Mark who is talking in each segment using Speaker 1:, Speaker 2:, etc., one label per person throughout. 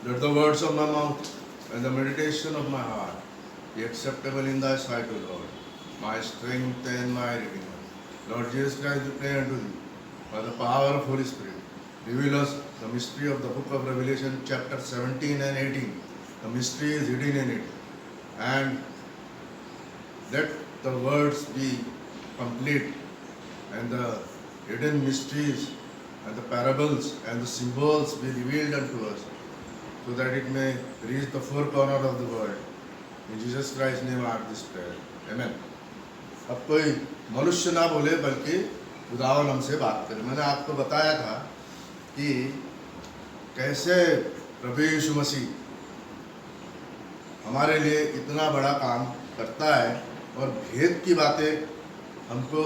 Speaker 1: Let the words of my mouth and the meditation of my heart be acceptable in thy sight, O Lord, my strength and my redeemer. Lord Jesus Christ, we pray unto thee, by the power of Holy Spirit, reveal us the mystery of the book of Revelation, chapter 17 and 18. The mystery is hidden in it. And let the words be complete, and the hidden mysteries and the parables and the symbols be revealed unto us, so that it may reach the four corners of the world. In Jesus Christ's name I ask this prayer. Amen. अब कोई मनुष्य ना बोले बल्कि खुदावन हमसे बात करे। मैंने आपको बताया था कि कैसे प्रभु यीशु मसीह हमारे लिए इतना बड़ा काम करता है और भेद की बातें हमको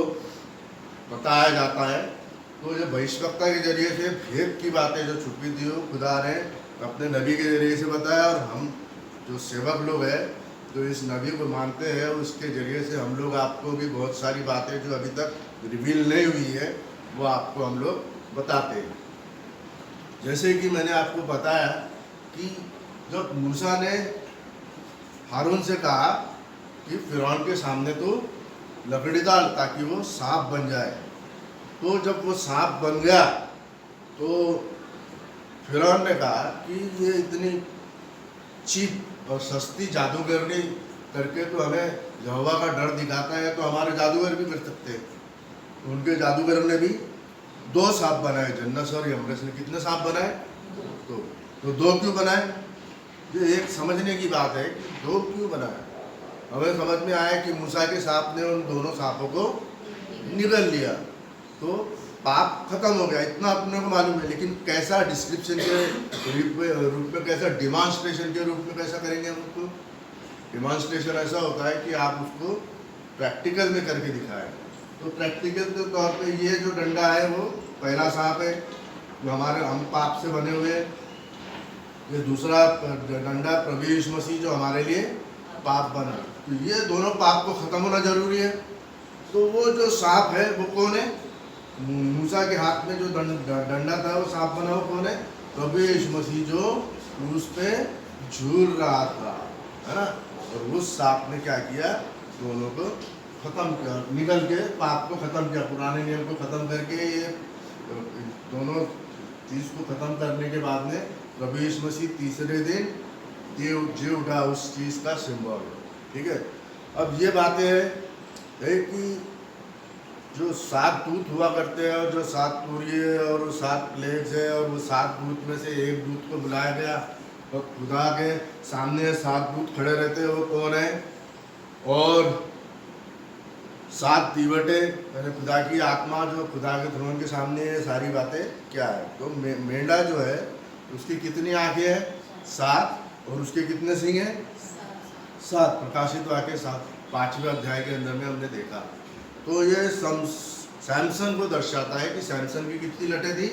Speaker 1: बताया जाता है। तो जो भविष्यवक्ता के जरिए से भेद की बातें जो छुपी थी वो खुदा ने अपने नबी के जरिए से बताया, और हम जो सेवक लोग हैं जो इस नबी को मानते हैं उसके जरिए से हम लोग आपको भी बहुत सारी बातें जो अभी तक रिवील नहीं हुई है वो आपको हम लोग बताते हैं। जैसे कि मैंने आपको बताया कि जब मूसा ने हारून से कहा कि फिरौन के सामने तो लकड़ी डाल ताकि वो सांप बन जाए, तो जब वो सांप बन गया तो फिरौन ने कहा कि ये इतनी चीप और सस्ती जादूगरनी करके तो हमें यहोवा का डर दिखाता है, तो हमारे जादूगर भी कर सकते हैं। तो उनके जादूगर ने भी दो सांप बनाए, जन्नस और यमरस ने कितने सांप बनाए? तो दो क्यों बनाए? ये एक समझने की बात है कि दो क्यों बनाए। हमें समझ में आया कि मूसा के सांप ने उन दोनों सांपों को निगल लिया तो पाप खत्म हो गया, इतना अपने को मालूम है। लेकिन कैसा डिस्क्रिप्शन के रूप में कैसा डिमॉन्स्ट्रेशन के रूप में कैसा करेंगे हम उसको? डिमॉन्स्ट्रेशन ऐसा होता है कि आप उसको प्रैक्टिकल में करके दिखाएं। तो प्रैक्टिकल के तौर पे ये जो डंडा है वो पहला सांप है जो हम पाप से बने हुए हैं। ये दूसरा डंडा प्रभु यीशु मसीह जो हमारे लिए पाप बना। तो ये दोनों पाप को खत्म होना जरूरी है। तो वो जो सांप है वो कौन है? मूसा के हाथ में जो डंडा था वो सांप बना वो कौन है? प्रभु यीशु मसीह जो उस पे झूल रहा था, है ना। और उस सांप ने क्या किया? दोनों को खत्म किया, निकल के पाप को खत्म किया, पुराने नियम को खत्म करके ये दोनों चीज को खत्म करने के बाद में प्रभु यीशु मसीह तीसरे दिन जी उठा उस चीज का सिंबल। ठीक है। अब ये बातें है कि जो 7 दूत हुआ करते हैं और जो 7 पूरी है और वो 7 प्लेग्स है और वो 7 दूत में से एक दूत को बुलाया गया और खुदा के सामने 7 दूत खड़े रहते हैं। वो कौन है? और 7 दीवटे यानी खुदा की आत्मा जो खुदा के थ्रोन के सामने है। सारी बातें क्या है? तो मेंढा जो है उसकी कितनी आंखें हैं? 7। और उसके कितने सिंग हैं? 7। प्रकाशित वाक्य 7 5वें अध्याय के अंदर में हमने देखा। तो ये सैमसन को दर्शाता है कि सैमसन की कितनी लटें थी?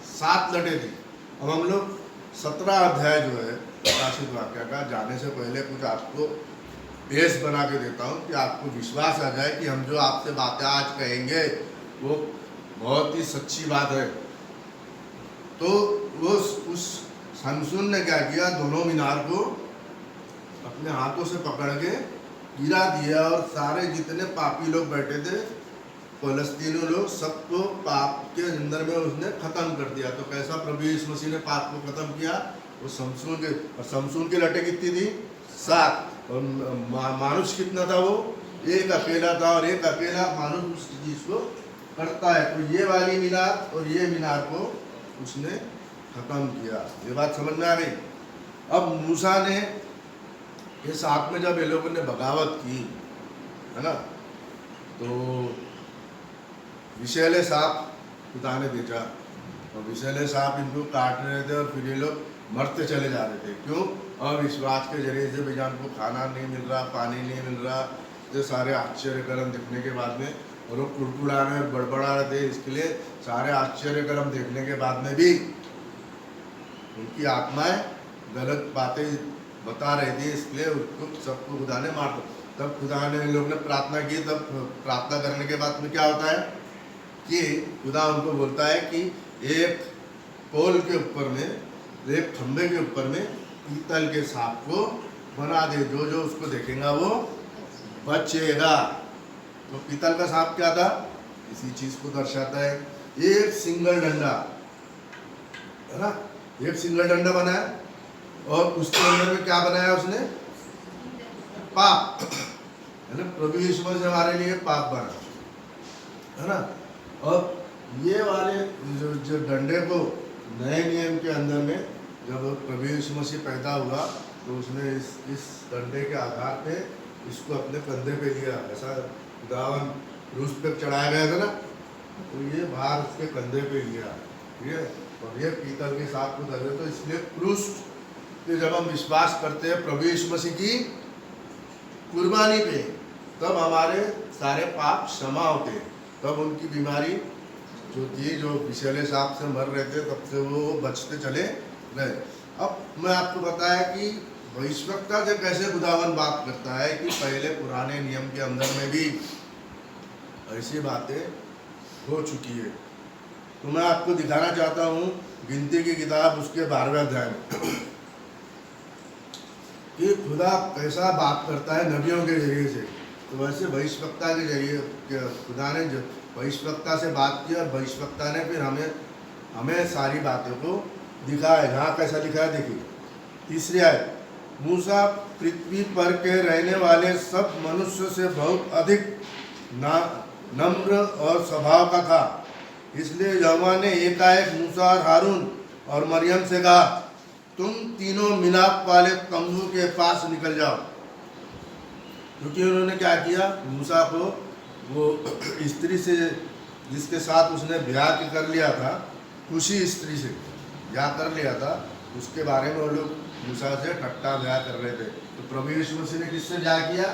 Speaker 1: 7 लटें थी। अब हम लोग 17 अध्याय जो है प्रकाशित वाक्य का जाने से पहले कुछ आपको बेस बना के देता हूँ कि आपको विश्वास आ जाए कि हम जो आपसे बातें आज कहेंगे वो बहुत ही सच्ची बात है। तो वो उस सैमसन ने क्या किया? दोनों मीनार को अपने हाथों से पकड़ के गिरा दिया और सारे जितने पापी लोग बैठे थे फलस्तीनी लोग सबको पाप के अंदर में उसने खत्म कर दिया। तो कैसा प्रभु यीशु मसीह ने पाप को खत्म किया? वो शमसून के, और शमसून की लटें कितनी थी? 7। और मानुष कितना था? वो एक अकेला था, और एक अकेला मानुष उस चीज को करता है। तो ये वाली मीनार और ये मीनार को उसने खत्म किया। ये बात समझ में आ गई? अब मूसा ने ये साथ में जब ये लोगों ने बगावत की, है ना, तो विषैले सांप खुदा ने भेजा और विषैले सांप इनको काट रहे थे और फिर ये लोग मरते चले जा रहे थे। क्यों? अविश्वास के जरिए से भैया उनको खाना नहीं मिल रहा, पानी नहीं मिल रहा। जो सारे आश्चर्यकर्म देखने के बाद में और वो कुड़कुड़ा रहे, बड़बड़ा रहे थे, इसके लिए सारे आश्चर्यकर्म देखने के बाद में भी उनकी आत्माएं गलत बातें बता रही थी, इसलिए उसको सबको खुदा ने मार दिया। तब खुदा ने लोग ने प्रार्थना की। तब प्रार्थना करने के बाद में क्या होता है कि खुदा उनको बोलता है कि एक पोल के ऊपर में एक खंबे के ऊपर में पीतल के सांप को बना दे, जो जो उसको देखेगा वो बचेगा। तो पीतल का सांप क्या था, इसी चीज को दर्शाता है। एक सिंगल डंडा है ना, एक सिंगल डंडा बनाया और उसके अंदर में क्या बनाया उसने, पाप है ना। प्रभु यीशु मसीह हमारे लिए पाप बना है ना। और ये वाले जो डंडे को नए नियम के अंदर में जब प्रभु यीशु मसीह पैदा हुआ तो उसने इस डंडे के आधार पे इसको अपने कंधे पे लिया, ऐसा खुदावन क्रूस पे चढ़ाया गया था ना, तो ये बाहर उसके कंधे पे लिया, ठीक है। और ये पीतल के सांप को धरे, तो इसलिए क्रूस पे जब हम विश्वास करते हैं प्रभु यीशु मसीह की कुर्बानी पे, तब हमारे सारे पाप क्षमा होते हैं, तब उनकी बीमारी जो थी, जो विषैले सांप से मर रहे थे, तब से वो बचते चले गए। अब मैं आपको बताया कि भविष्यवक्ता से कैसे खुदावन बात करता है कि पहले पुराने नियम के अंदर में भी ऐसी बातें हो चुकी है। तो मैं आपको दिखाना चाहता हूँ गिनती की किताब उसके 12वें अध्याय में कि खुदा कैसा बात करता है नबियों के जरिए से। तो वैसे भविष्यवक्ता के जरिए खुदा ने भविष्यवक्ता से बात की और भविष्यवक्ता ने फिर हमें सारी बातों को दिखाया। यहाँ कैसा लिखा है देखिए, 3री आयत, मूसा पृथ्वी पर के रहने वाले सब मनुष्य से बहुत अधिक नम्र और स्वभाव का था, इसलिए यहोवा ने एकाएक मूसा और हारून और मरियम से कहा, तुम तीनों मिलाप वाले तंबू के पास निकल जाओ। क्योंकि उन्होंने क्या किया, मूसा को वो स्त्री से जिसके साथ उसने ब्याह कर लिया था, उसी स्त्री से ब्याह कर लिया था, उसके बारे में वो लोग मूसा से ठट्टा ब्याह कर रहे थे। तो प्रभु यीशु मसीह ने किससे ब्याह किया,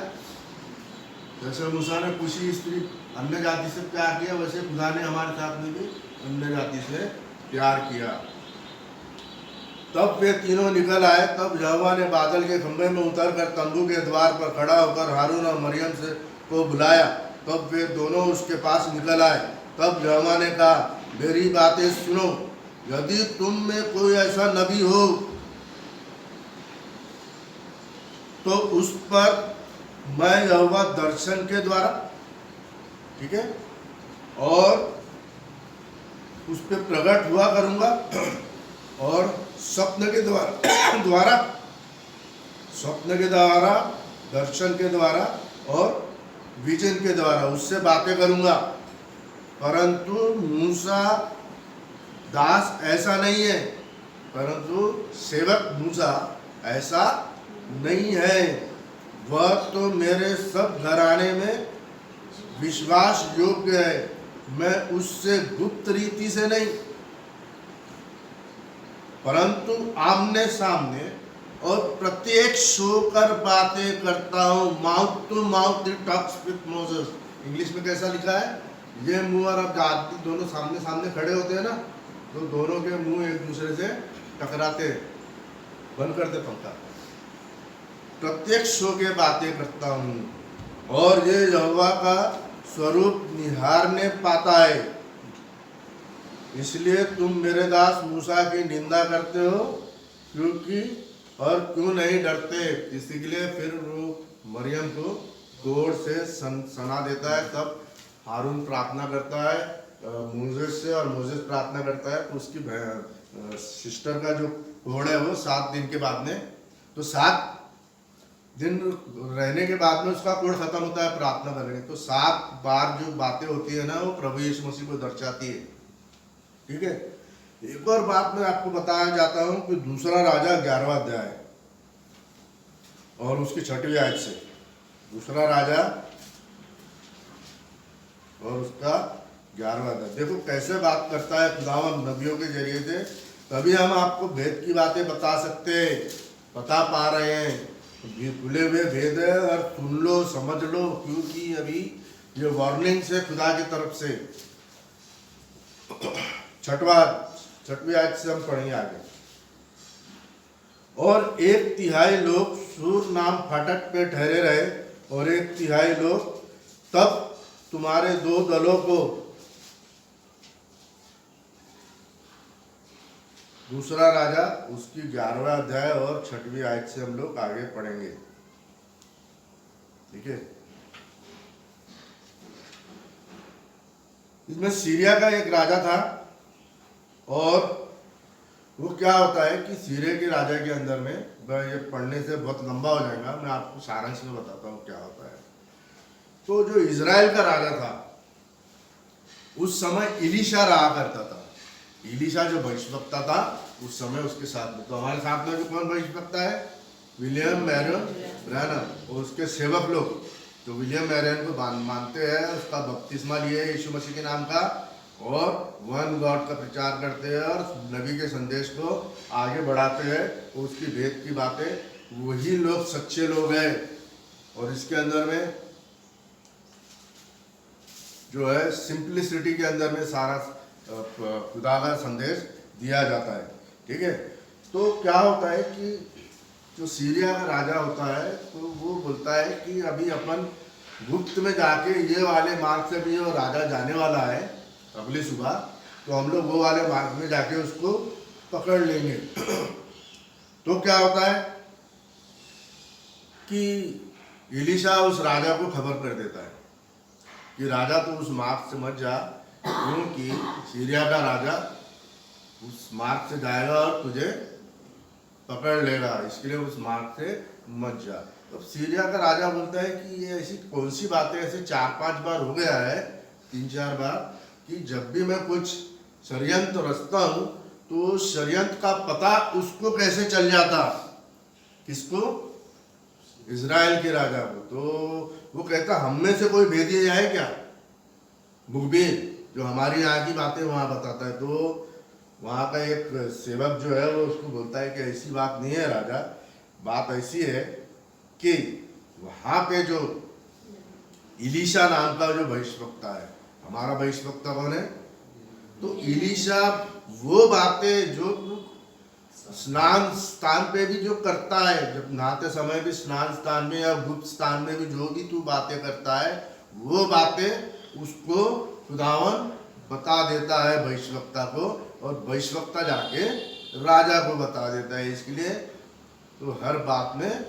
Speaker 1: जैसे मूसा ने कुशी स्त्री अन्य जाति से प्यार किया, वैसे खुदा ने हमारे साथ में भी अन्य जाति से प्यार किया। तब वे तीनों निकल आए। तब यहोवा ने बादल के खंभे में उतरकर तंबू के द्वार पर खड़ा होकर हारून और मरियम से को बुलाया। तब वे दोनों उसके पास निकल आए। तब यहोवा ने कहा, मेरी बातें सुनो, यदि तुम में कोई ऐसा नबी हो तो उस पर मैं यहोवा दर्शन के द्वारा, ठीक है, और उस पर प्रकट हुआ करूंगा और स्वप्न के द्वारा स्वप्न के द्वारा, दर्शन के द्वारा और विजन के द्वारा उससे बातें करूंगा। परंतु मूसा दास ऐसा नहीं है, परंतु सेवक मूसा ऐसा नहीं है। वह तो मेरे सब घराने में विश्वास योग्य है, मैं उससे गुप्त रीति से नहीं परंतु आमने सामने और प्रत्यक्ष होकर बातें करता हूँ। माउथ टू माउथ ही टॉक्स विथ मोसेस। इंग्लिश में कैसा लिखा है, ये मुंह और अब जाति दोनों सामने सामने खड़े होते हैं ना, तो दोनों के मुंह एक दूसरे से टकराते हैं। बंद कर दे पंखा। प्रत्यक्ष होकर बातें करता हूँ और ये यहोवा का स्वरूप निहारने पाता है, इसलिए तुम मेरे दास मूसा की निंदा करते हो, क्योंकि और क्यों नहीं डरते। इसी के लिए फिर वो मरियम को गोड़ से सना देता है। तब हारून प्रार्थना करता है मोसेस से और मोसेस प्रार्थना करता है, तो उसकी सिस्टर का जो कोड़ है वो 7 दिन के बाद में, तो 7 दिन रहने के बाद में उसका कोड़ खत्म होता है प्रार्थना करने। तो 7 बार जो बातें होती है ना, वो प्रभु यीशु मसीह को दर्शाती है, ठीक है। एक और बात मैं आपको बताया जाता हूं कि दूसरा राजा 11वां अध्याय और उसकी 6वीं आयत से, दूसरा राजा और उसका 11वां अध्याय, देखो कैसे बात करता है खुदावंद नबियों के जरिए से। तभी हम आपको भेद की बातें बता सकते हैं, बता पा रहे हैं। खुले हुए भेद है और सुन लो, समझ लो, क्योंकि अभी ये वार्निंग से खुदा की तरफ से। 6वीं आयत से हम पढ़ेंगे आगे। और 1/3 लोग सूर नाम फाटक पे ठहरे रहे और 1/3 लोग तब तुम्हारे 2 दलों को दूसरा राजा उसकी 11वां अध्याय और 6वीं आयत से हम लोग आगे पढ़ेंगे। ठीक है, इसमें सीरिया का एक राजा था और वो क्या होता है कि सीरिया के राजा के अंदर में, ये पढ़ने से बहुत लंबा हो जाएगा, मैं आपको सारांश में बताता हूँ क्या होता है। तो जो इजराइल का राजा था उस समय इलीशा रहा करता था। इलीशा जो भविष्यवक्ता था उस समय उसके साथ में, तो हमारे साथ में भी कौन भविष्यवक्ता है? विलियम मैरियन ब्रैनम और उसके सेवक लोग जो विलियम मैरियन को मानते हैं, उसका बपतिस्मा लिए यीशु मसीह के नाम का और वन गॉड का प्रचार करते हैं और नबी के संदेश को आगे बढ़ाते हैं, उसकी भेद की बातें, वही लोग सच्चे लोग हैं। और इसके अंदर में जो है सिंप्लिसिटी के अंदर में सारा खुदा का संदेश दिया जाता है। ठीक है, तो क्या होता है कि जो सीरिया का राजा होता है तो वो बोलता है कि अभी अपन गुप्त में जाके ये वाले मार्ग से भी वो राजा जाने वाला है अगली सुबह, तो हम लोग वो वाले मार्ग में जाके उसको पकड़ लेंगे। तो क्या होता है कि इलीशा उस राजा को खबर कर देता है कि राजा तो उस मार्ग से मत जा, क्योंकि सीरिया का राजा उस मार्ग से जाएगा और तुझे पकड़ लेगा, इसके लिए उस मार्ग से मत जा। तो सीरिया का राजा बोलता है कि ये ऐसी कौन सी बातें, ऐसे 4-5 बार हो गया है, 3-4 बार, कि जब भी मैं कुछ षड्यंत्र रचता हूँ तो षड्यंत्र का पता उसको कैसे चल जाता। किसको? इजराइल के राजा को। तो वो कहता हम में से कोई भेदिए जाए क्या, मुखबिर, जो हमारी यहाँ की बातें वहाँ बताता है। तो वहाँ का एक सेवक जो है वो उसको बोलता है कि ऐसी बात नहीं है राजा, बात ऐसी है कि वहाँ पे जो इलीशा नाम का जो भविष्यवक्ता है, हमारा भविष्यवक्ता कौन है? तो इलीशा वो बातें जो स्नान स्थान पे भी जो करता है, जब नहाते समय भी स्नान स्थान में या गुप्त स्थान में भी जो भी तू बातें करता है, वो बातें उसको खुदावन बता देता है भविष्यवक्ता को, और भविष्यवक्ता जाके राजा को बता देता है। इसके लिए तो हर बात में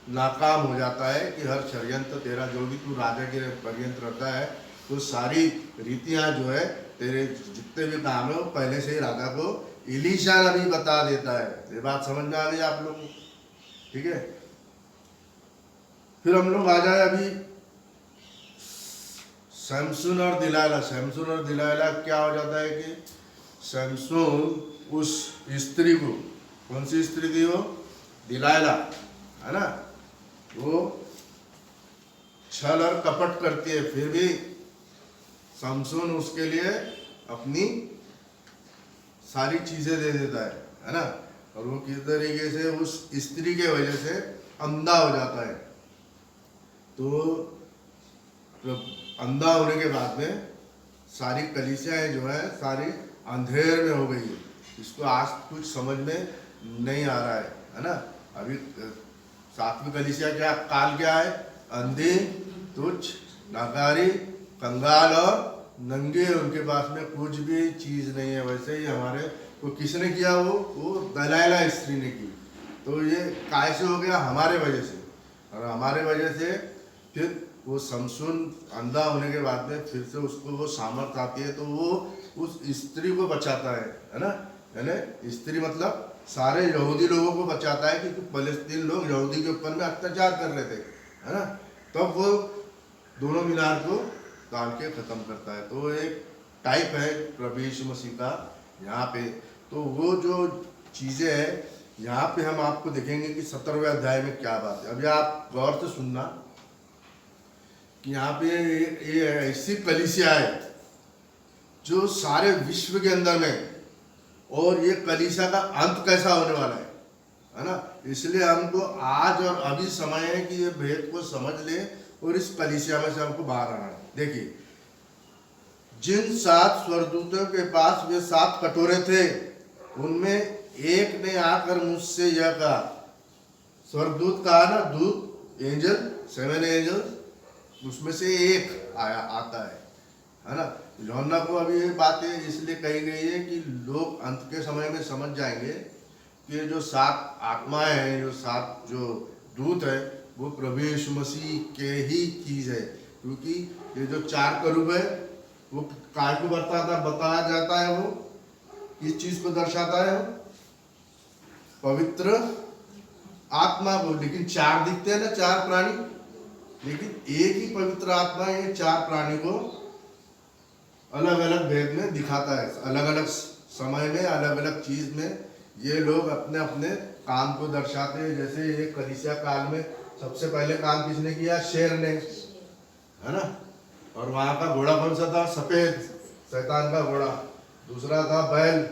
Speaker 1: नाकाम हो जाता है कि हर षड्यंत्र तेरा, जो भी तू राजा के पर्यंत रहता है, तो सारी रीतियां जो है तेरे जितने भी काम है वो पहले से ही राजा को इलीशा नबी बता देता है। ये बात समझ में आ गई आप लोगों को? ठीक है, फिर हम लोग आ जाए अभी सैमसून और दिलाला। सैमसून और दिलाला क्या हो जाता है कि सैमसून उस स्त्री को, कौन सी स्त्री थी वो? दिलाला, है ना, वो छल और कपट करती है, फिर भी सैमसून उसके लिए अपनी सारी चीजें दे देता है ना, और वो किस तरीके से उस स्त्री के वजह से अंधा हो जाता है। तो अंधा होने के बाद में सारी कलीसियाएं जो है सारी अंधेर में हो गई है। इसको आज कुछ समझ में नहीं आ रहा है ना। अभी 7वीं कलीसिया क्या काल क्या है? अंधे, तुच्छ, नाकारी, कंगाल और नंगे, उनके पास में कुछ भी चीज नहीं है। वैसे ही हमारे को किसने किया? वो दलाइला स्त्री ने की। तो ये कैसे हो गया? हमारे वजह से, और हमारे वजह से फिर वो समसून अंधा होने के बाद में फिर से उसको वो सामर्थ आती है, तो वो उस स्त्री को बचाता है ना। यानी स्त्री मतलब सारे यहूदी लोगों को बचाता है, क्योंकि फलस्तीन लोग यहूदी के ऊपर में अत्याचार कर रहे थे, है ना। तब वो दोनों मीनार को डाल के खत्म करता है। तो एक टाइप है प्रभु यीशु मसीह का यहाँ पे। तो वो जो चीजें हैं यहाँ पे हम आपको देखेंगे कि 17वें अध्याय में क्या बात है। अभी आप गौर से सुनना कि यहाँ पे ये ऐसी कलीसिया है जो सारे विश्व के अंदर में, और ये कलीसिया का अंत कैसा होने वाला है ना। इसलिए हमको आज और अभी समय है कि ये भेद को समझ ले और इस कलीसिया में से हमको बाहर आना है। देखिए, जिन 7 स्वर्गदूतों के पास वे 7 कटोरे थे, उनमें एक ने आकर मुझसे यह कहा, स्वर्गदूत कहा ना, दूत, एंजल, 7 एंजल, उसमें से एक आया आता है ना। यौना को अभी ये बातें इसलिए कही गई है कि लोग अंत के समय में समझ जाएंगे कि ये जो 7 आत्माएं हैं, जो 7 जो दूत है, वो प्रभु यीशु मसीह के ही चीज है। क्योंकि ये जो 4 करूब है वो काय को बताया जाता है, वो किस चीज को दर्शाता है? पवित्र आत्मा को। लेकिन 4 दिखते हैं ना, 4 प्राणी, लेकिन एक ही पवित्र आत्मा ये 4 प्राणी को अलग अलग भेद में दिखाता है। अलग अलग समय में, अलग अलग चीज में ये लोग अपने अपने काम को दर्शाते हैं। जैसे ये कलीसिया काल में सबसे पहले काम किसने किया? शेर ने, है ना। और वहां का घोड़ा कौन सा था? सफेद, शैतान का घोड़ा। दूसरा था बैल,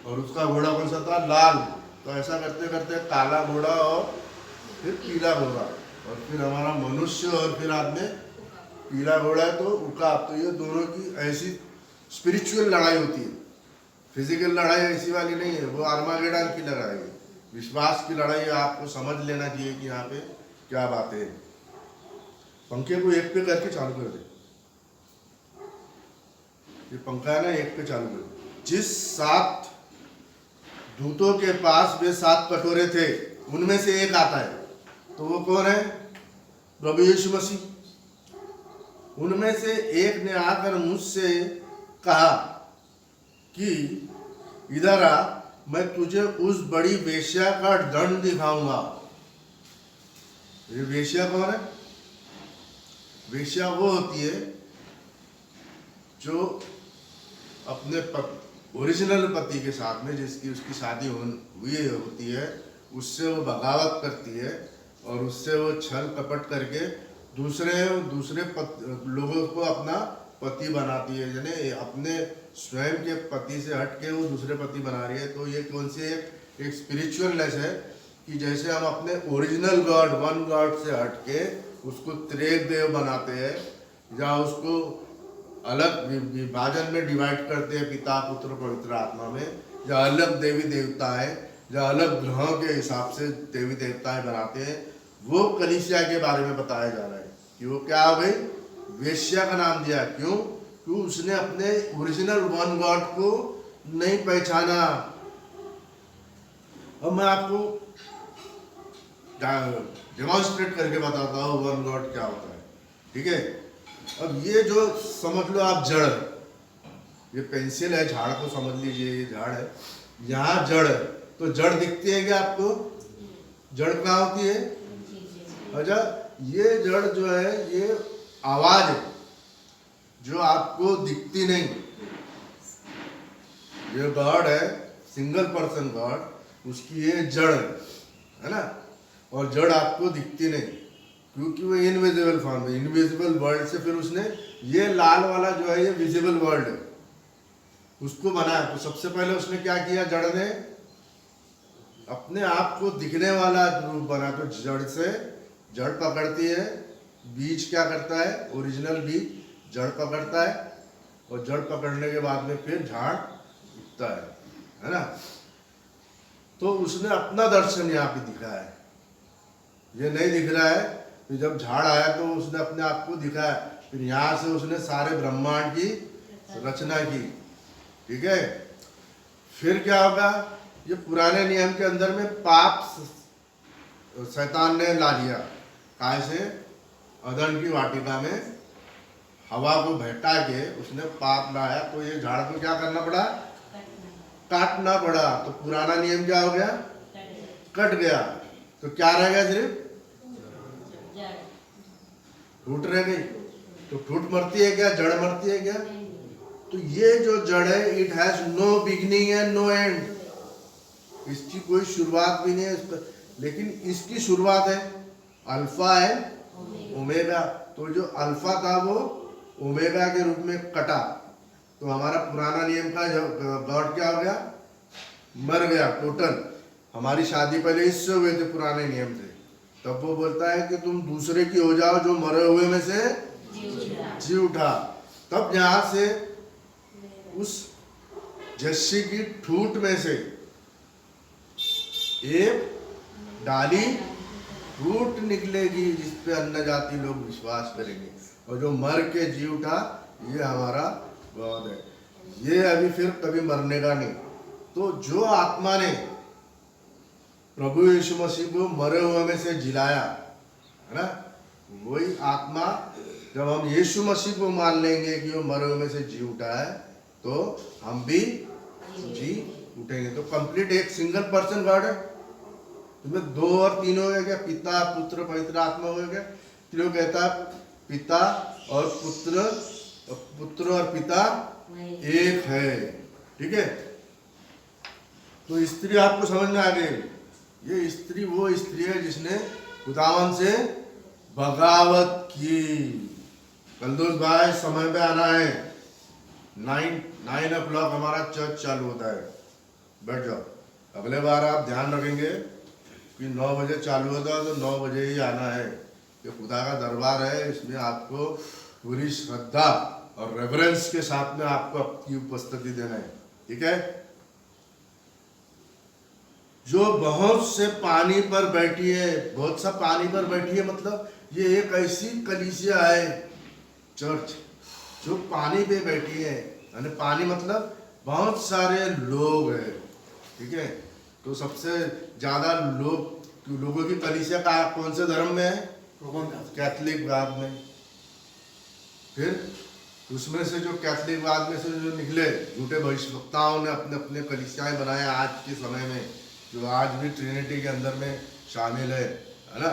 Speaker 1: और उसका घोड़ा कौन सा था? लाल। तो ऐसा करते करते काला घोड़ा और फिर पीला घोड़ा, और फिर हमारा मनुष्य, और फिर आदमी पीला घोड़ा है तो उकाब। तो ये दोनों की ऐसी स्पिरिचुअल लड़ाई होती है। फिजिकल लड़ाई ऐसी वाली नहीं है, वो आर्मागेडन की लड़ाई है, विश्वास की लड़ाई है। आपको समझ लेना चाहिए कि यहाँ पे क्या बातें हैं। पंखे को एक पे करके चालू कर दे, ये पंखा है ना, एक पे चालू कर दे। जिस 7 दूतों के पास वे 7 कटोरे थे, उनमें से एक आता है, तो वो कौन है? प्रभु यीशु मसीह। उनमें से एक ने आकर मुझसे कहा कि इधर आ, मैं तुझे उस बड़ी वेश्या का दंड दिखाऊंगा। ये वेश्या कौन है? वेश्या वो होती है जो अपने ओरिजिनल पति के साथ में, जिसकी उसकी शादी हुई होती है, उससे वो बगावत करती है और उससे वो छल कपट करके दूसरे लोगों को अपना पति बनाती है। यानी अपने स्वयं के पति से हट के वो दूसरे पति बना रही है। तो ये कौन सी एक स्पिरिचुअलनेस है कि जैसे हम अपने ओरिजिनल गॉड, वन गॉड से हट के उसको त्रेक देव बनाते हैं, या उसको अलग विभाजन में डिवाइड करते हैं, पिता पुत्र पवित्र आत्मा में, या अलग देवी देवता है, या अलग ग्रहों के हिसाब से देवी देवताएं बनाते हैं। वो कलीसिया के बारे में बताया जा रहा है कि वो क्या हो गई? वेश्या का नाम दिया। क्यों? क्यों? उसने अपने ओरिजिनल वन गॉड को नहीं पहचाना। अब मैं आपको डेमोन्स्ट्रेट करके बताता हूँ वन गॉड क्या होता है, ठीक है। अब ये जो समझ लो आप जड़, ये पेंसिल है, झाड़ को समझ लीजिए, ये झाड़ है, यहाँ जड़ है, तो जड़ दिखती है क्या आपको? जड़ कहाँ होती है? अच्छा, ये जड़ जो है ये आवाज है जो आपको दिखती नहीं। ये गॉड है, सिंगल पर्सन गॉड, उसकी ये जड़ है ना, और जड़ आपको दिखती नहीं क्योंकि वो इनविजिबल फॉर्म है। इनविजिबल वर्ल्ड से फिर उसने ये लाल वाला जो है ये विजिबल वर्ल्ड है, उसको बनाया। तो सबसे पहले उसने क्या किया? जड़ ने अपने आप को दिखने वाला रूप बना। तो जड़ से जड़ पकड़ती है, बीज क्या करता है? ओरिजिनल बीज जड़ पकड़ता है, और जड़ पकड़ने के बाद में फिर झाड़ उगता है ना। तो उसने अपना दर्शन यहाँ पे दिखा है, ये नहीं दिख रहा है। फिर जब झाड़ आया तो उसने अपने आप को दिखाया, फिर यहाँ से उसने सारे ब्रह्मांड की रचना की, ठीक है। फिर क्या होगा? ये पुराने नियम के अंदर में पाप शैतान ने ला लिया। कैसे? अदन की वाटिका में हवा को बहटा के उसने पाप लाया, तो ये झाड़ को क्या करना पड़ा? काटना पड़ा। तो पुराना नियम क्या हो गया? कट गया। तो क्या रह गया? सिर्फ ठूठ रह गई। तो ठूठ मरती है क्या? जड़ मरती है क्या? तो ये जो जड़ है, it has no beginning and no end, इसकी कोई शुरुआत भी नहीं है, लेकिन इसकी शुरुआत है अल्फा एंड ओमेगा। तो जो अल्फा था वो ओमेगा के रूप में कटा। तो हमारा पुराना नियम का गॉड क्या हो गया? मर गया टोटल। हमारी शादी पहले इससे हुए थे पुराने नियम से। तब वो बोलता है कि तुम दूसरे की हो जाओ जो मरे हुए में से जी उठा। तब यहाँ से उस जस्सी की ठूठ में से एक डाली फ्रूट निकलेगी जिस पे अन्य जाति लोग विश्वास करेंगे, और जो मर के जी उठा ये हमारा गॉड है, ये अभी फिर कभी मरने का नहीं। तो जो आत्मा ने प्रभु यीशु मसीह को मरे हुए में से जिलाया है ना, वही आत्मा जब हम यीशु मसीह को मान लेंगे कि वो मरे हुए में से जी उठा है, तो हम भी जी उठेंगे। तो कंप्लीट एक सिंगल पर्सन गॉड है। तुम्हें दो और तीन हो गया क्या? पिता पुत्र पवित्र आत्मा हो गया। तो कहता है पिता और पुत्र और पिता एक है। ठीक है, तो स्त्री आपको समझ में आ गई। ये स्त्री वो स्त्री है जिसने खुदावन से बगावत की। कलदोस भाई समय पे आना है, 9 o'clock हमारा चर्च चालू होता है। बैठ जाओ, अगले बार आप ध्यान रखेंगे कि 9 बजे चालू होता है तो 9 बजे ही आना है। ये खुदा का दरबार है, इसमें आपको पूरी श्रद्धा और रेवरेंस के साथ में आपको अपनी उपस्थिति देना है। ठीक है, जो बहुत से पानी पर बैठी है, बहुत सा पानी पर बैठी है मतलब ये एक ऐसी कलीसिया है चर्च जो पानी पे बैठी है। यानी पानी मतलब बहुत सारे लोग हैं। ठीक है, तो सबसे ज्यादा लोगों की कलीसिया का कौन से धर्म में है? कैथोलिक वाद में। फिर उसमें से जो कैथोलिक वाद में से जो निकले झूठे भविष्यवक्ताओं ने अपने अपने कलीसियाएं बनाए आज के समय में, जो आज भी ट्रिनिटी के अंदर में शामिल है ना।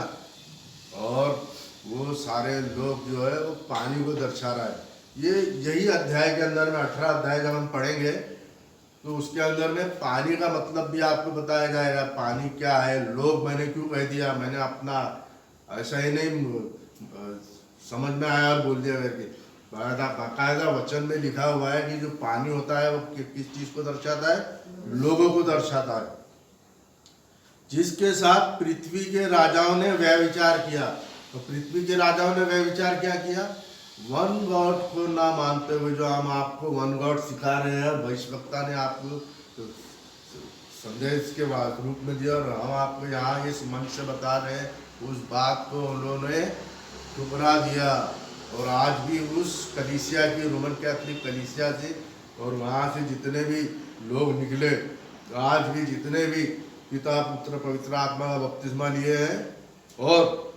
Speaker 1: और वो सारे लोग जो है वो पानी को दर्शा रहा है। यही अध्याय के अंदर में 18 अध्याय जब हम पढ़ेंगे तो उसके अंदर में पानी का मतलब भी आपको बताया जाएगा। पानी क्या है, लोग मैंने क्यों कह दिया, मैंने अपना ऐसा ही नहीं समझ में आया और बोल दिया करके। बाकायदा वचन में लिखा हुआ है कि जो पानी होता है वो किस चीज को दर्शाता है? लोगों को दर्शाता है। जिसके साथ पृथ्वी के राजाओं ने व्यभिचार किया। तो पृथ्वी के राजाओं ने व्यभिचार क्या किया? वन गॉड को ना मानते हुए, जो हम आपको वन गॉड सिखा रहे हैं, भविष्यवक्ता ने आपको संदेश के रूप में दिया और हम आपको यहाँ इस मंच से बता रहे हैं, उस बात को उन्होंने ठुकरा दिया। और आज भी उस कलीसिया की, रोमन कैथोलिक कलीसिया से और वहाँ से जितने भी लोग निकले, आज भी जितने भी पिता पुत्र पवित्र आत्मा का बपतिस्मा लिए हैं और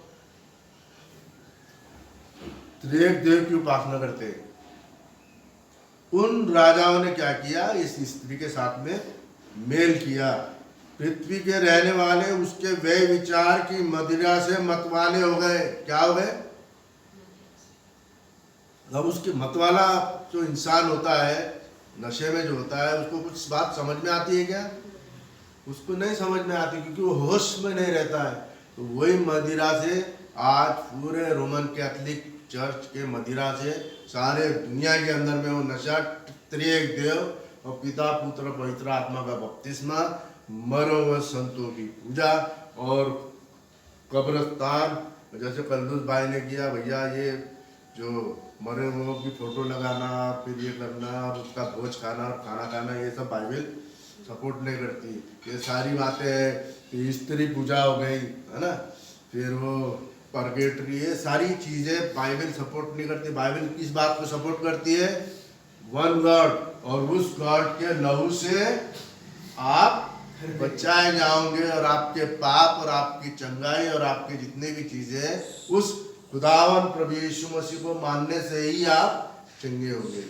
Speaker 1: त्रिएक देव की उपासना करते हैं, उन राजाओं ने क्या किया? इस स्त्री के साथ में मेल किया। पृथ्वी के रहने वाले उसके व्यय विचार की मदिरा से मतवाले हो गए। क्या हो गए? अब उसके मतवाला जो इंसान होता है, नशे में जो होता है, उसको कुछ बात समझ में आती है क्या? उसको नहीं समझ में आती, क्योंकि वो होश में नहीं रहता है। तो वही मदिरा से आज पूरे रोमन कैथोलिक चर्च के मदिरा से सारे दुनिया के अंदर में वो नशा, त्रिएक देव और पिता पुत्र पवित्र आत्मा का बपतिस्मा, मरो व संतों की पूजा और कब्रस्तान, जैसे कलदुस भाई ने किया, भैया ये जो मरे हुओं की फोटो लगाना, फिर ये करना और उसका भोज खाना और खाना खाना, ये सब बाइबल सपोर्ट नहीं करती। ये सारी बातें, स्त्री पूजा हो गई है ना, फिर वो परगेटरी, ये सारी चीज़ें बाइबल सपोर्ट नहीं करती। बाइबल किस बात को सपोर्ट करती है? वन गॉड, और उस गॉड के लहू से आप बचाए जाओगे और आपके पाप और आपकी चंगाई और आपके जितने भी चीज़ें उस खुदावन प्रभु यीशु मसीह को मानने से ही आप चंगे होंगे।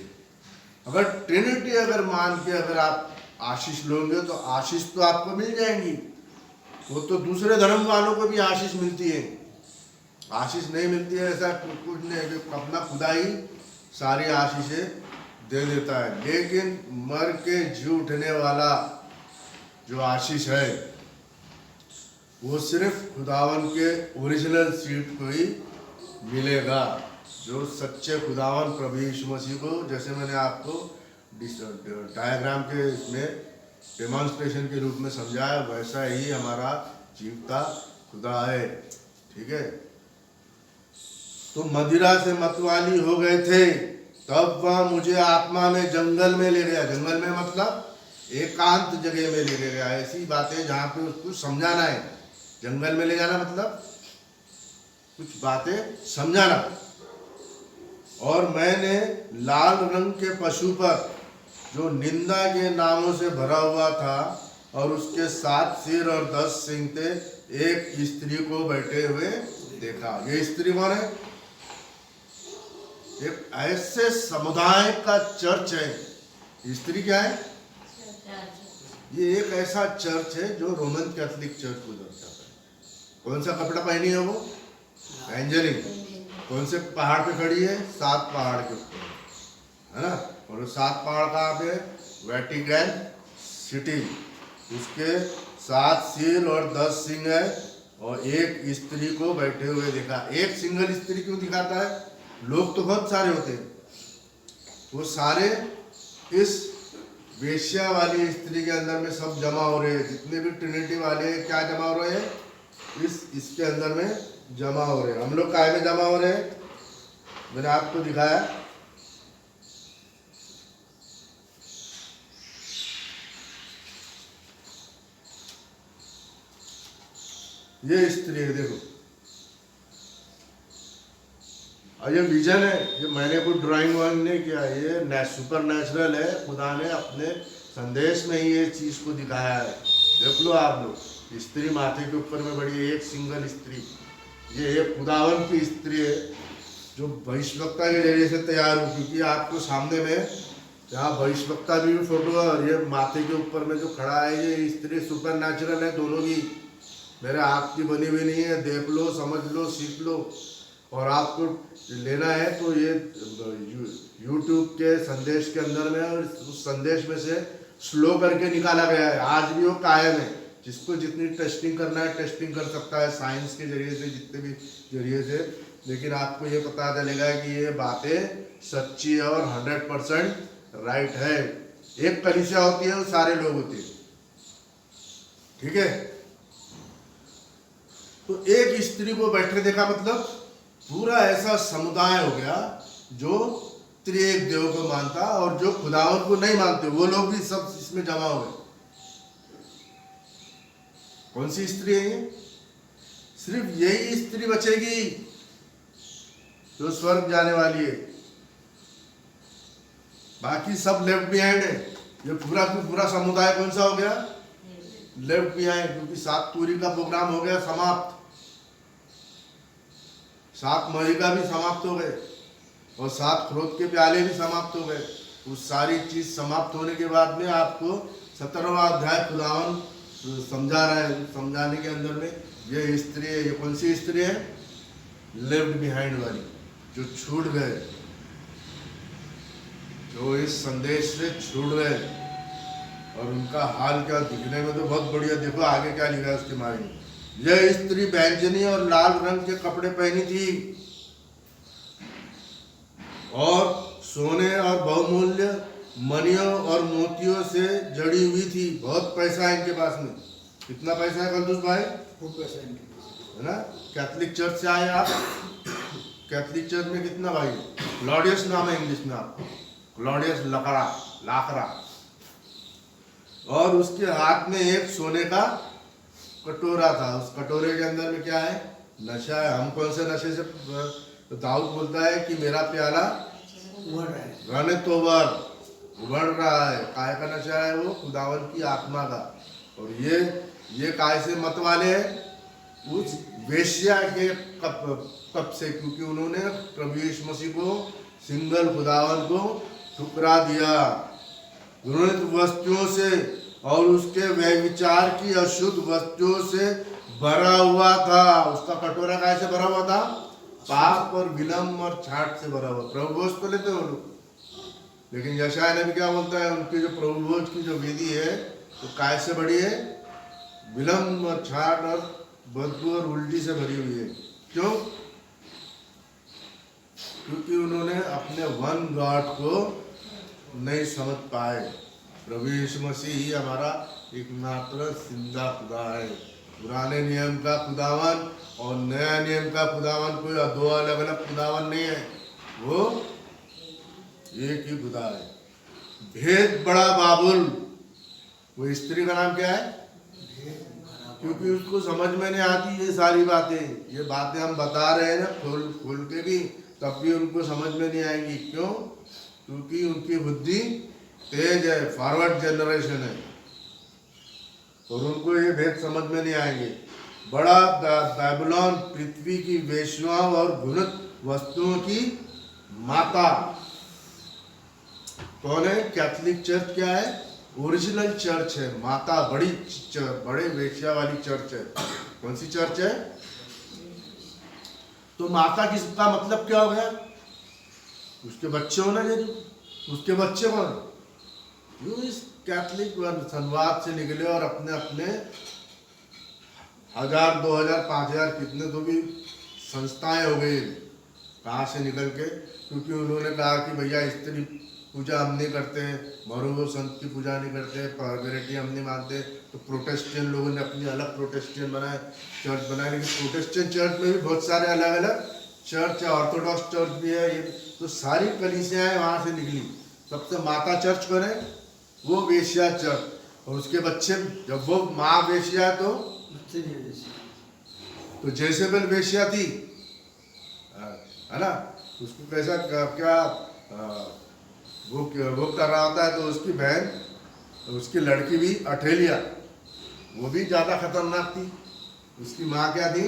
Speaker 1: अगर ट्रिनिटी अगर मान के अगर आप आशीष लोगे तो आशीष तो आपको मिल जाएंगी। वो तो दूसरे धर्म वालों को भी आशीष मिलती है, आशीष नहीं मिलती है ऐसा कुछ नहीं है। अपना खुदा ही सारी आशीषें दे देता है। लेकिन मर के जी उठने वाला जो आशीष है वो सिर्फ खुदावन के ओरिजिनल सीड को ही मिलेगा। जो सच्चे खुदावन प्रभु यीशु मसीह को, जैसे मैंने आपको डायग्राम के इसमें डेमोन्स्ट्रेशन के रूप में समझाया, वैसा ही हमारा जीवता खुदा है। ठीक है, तो मदिरा से मतवाली हो गए थे, तब वह मुझे आत्मा में जंगल में ले गया। जंगल में मतलब एकांत जगह में ले गया। ऐसी बातें जहाँ पे उसको समझाना है। जंगल में ले जाना मतलब कुछ बातें समझाना। और मैंने लाल रंग के पशु पर जो निंदा के नामों से भरा हुआ था और उसके 7 सिर और 10 सींग थे, एक स्त्री को बैठे हुए देखा। ये स्त्री कौन है? एक ऐसे समुदाय का चर्च है। स्त्री क्या है? ये एक ऐसा चर्च है जो रोमन कैथोलिक चर्च को दर्शाता है। कौन सा कपड़ा पहनी है वो? एंजलिक। कौन से पहाड़ पे खड़ी है? 7 पहाड़ के ऊपर, है ना। और वो 7 पहाड़ कहाँ पे? Vatican city. उसके 7 सील और 10 सिंह है और एक स्त्री को बैठे हुए देखा। एक सिंगल स्त्री क्यों दिखाता है? लोग तो बहुत सारे होते हैं, वो सारे इस वेश्या वाली स्त्री के अंदर में सब जमा हो रहे हैं। जितने भी ट्रिनिटी वाले हैं क्या जमा हो रहे हैं? इसके अंदर में जमा हो रहे हैं। हम लोग काय में जमा हो रहे हैं? मैंने आपको दिखाया, ये स्त्री है, देखो। और ये विजन है, ये मैंने कोई ड्राइंग वाइंग नहीं किया, ये सुपर नेचुरल है। खुदा ने अपने संदेश में ही ये चीज को दिखाया है। देख लो आप लोग, स्त्री माथे के ऊपर में बड़ी है, एक सिंगल स्त्री। ये एक खुदावन की स्त्री है जो भविष्यवक्ता के जरिए से तैयार हो, क्योंकि आपको सामने में यहाँ भविष्यवक्ता भी फोटो है और ये माथे के ऊपर में जो खड़ा है ये स्त्री सुपर नेचुरल है। दोनों भी मेरे हाथ की बनी हुई नहीं है। देख लो, समझ लो, सीख लो। और आपको लेना है तो ये YouTube के संदेश के अंदर में, और उस संदेश में से स्लो करके निकाला गया है। आज भी वो कायम है। जिसको जितनी टेस्टिंग करना है टेस्टिंग कर सकता है, साइंस के जरिए से, जितने भी जरिए से। लेकिन आपको ये पता चलेगा कि ये बातें सच्ची है और 100% राइट है। एक कलीसिया होती है, वो सारे लोग होते हैं, ठीक है। तो एक स्त्री को बैठे देखा, मतलब पूरा ऐसा समुदाय हो गया जो त्रिएक देव को मानता, और जो खुदावन को नहीं मानते वो लोग भी सब इसमें जमा हो गए। कौन सी स्त्री है ये? सिर्फ यही स्त्री बचेगी जो स्वर्ग जाने वाली है, बाकी सब लेफ्ट बिहाइंड है। ये पूरा का पूरा समुदाय कौन सा हो गया? लेफ्ट बिहाइंड, क्योंकि 7 तुरी का प्रोग्राम हो गया समाप्त। 7 मरिका भी समाप्त हो गए और 7 क्रोध के प्याले भी समाप्त हो गए। उस सारी चीज समाप्त होने के बाद में आपको 17वां अध्याय खुदावन समझा रहा है। समझाने के अंदर में ये स्त्री है। ये कौन सी स्त्री है? लेफ्ट बिहाइंड वाली, जो छूट गए, जो इस संदेश से छूट गए। और उनका हाल क्या, दिखने में तो बहुत बढ़िया। देखो आगे क्या लिखा है उसके बारे में। यह स्त्री बैंगनी और लाल रंग के कपड़े पहनी थी और सोने और बहुमूल्य मणियों और मोतियों से जड़ी हुई थी। बहुत पैसा है इनके पास में। कितना पैसा है कलदुस भाई?
Speaker 2: खूब पैसा है इनके पास,
Speaker 1: है ना। कैथोलिक चर्च से आए आप। कैथोलिक चर्च में कितना भाई? क्लॉडियस नाम है इंग्लिश में आपको, क्लॉडियस लाकड़ा। और उसके हाथ में एक सोने का कटोरा था। उस कटोरे के अंदर में क्या है? नशा है। हम कौन से नशे से? तो दाऊद बोलता है कि मेरा प्याला
Speaker 2: उभर रहा है,
Speaker 1: रने तोबर उभर रहा है। काय का नशा है वो? खुदावन की आत्मा का। और ये काय से मत वाले हैं? उस वेश्या के कप से, क्योंकि उन्होंने प्रभु यीशु मसीह को, सिंगल खुदावन को ठुकरा दिया। घृणित वस्तुओं से और उसके व्यभिचार की अशुद्ध वस्तुओं से भरा हुआ था। उसका कटोरा कैसे भरा हुआ था? पाप और विलम्ब और छाट से भरा हुआ। प्रभु भोज तो लेते हो लोग, लेकिन यशायाह नबी क्या बोलता है? उनकी जो प्रभु भोज की जो विधि है तो काय से बड़ी है? विलम्ब और छाट और बदबू और उल्टी से भरी हुई है। क्यों? क्योंकि उन्होंने अपने वन गॉड को नहीं समझ पाए। प्रभु यीशु मसीह ही हमारा एकमात्र जिंदा खुदा है। पुराने नियम का खुदावन और नया नियम का खुदावन कोई 2 अलग अलग खुदावन नहीं है, वो एक ही खुदा है। भेद बड़ा बाबुल, वो स्त्री का नाम क्या है? क्योंकि उसको समझ में नहीं आती ये सारी बातें। ये बातें हम बता रहे हैं ना खोल के भी, तब भी उनको समझ में नहीं आएंगी। क्यों? क्योंकि उनकी बुद्धि तेज है, फॉरवर्ड जनरेशन है, और उनको ये भेद समझ में नहीं आएंगे। बड़ा बेबीलोन पृथ्वी की वेश्याओं और घृणित वस्तुओं की माता कौन है? कैथोलिक चर्च क्या है? ओरिजिनल चर्च है, माता बड़ी बड़े वेश्या वाली चर्च है। कौन सी चर्च है? तो माता किसका मतलब क्या हो गया? उसके बच्चे होना चाहिए। उसके बच्चे कौन? जो इस कैथोलिक संवाद से निकले और अपने अपने 1000, 2000, 5000 कितने तो भी संस्थाएं हो गई कहाँ से निकल के, क्योंकि उन्होंने कहा कि भैया स्त्री पूजा हम नहीं करते, मरो संत की पूजा नहीं करते, पार्गरेटी हम नहीं मानते। तो प्रोटेस्टेंट लोगों ने अपनी अलग प्रोटेस्टेंट बनाए, चर्च बनाए। लेकिन प्रोटेस्टेंट चर्च में भी बहुत सारे अलग अलग चर्च है, ऑर्थोडॉक्स चर्च भी है। ये तो सारी कलीसियाएं वहाँ से निकली। सबसे माता चर्च कौन है? वो वेश्या चर्च। और उसके बच्चे, जब वो माँ वेश्या है तो जेसेबेल वेश्या थी, है ना? उसको कैसा क्या वो कर रहा होता है। तो उसकी बहन, उसकी लड़की भी अठेलिया, वो भी ज्यादा खतरनाक थी। उसकी माँ क्या थी?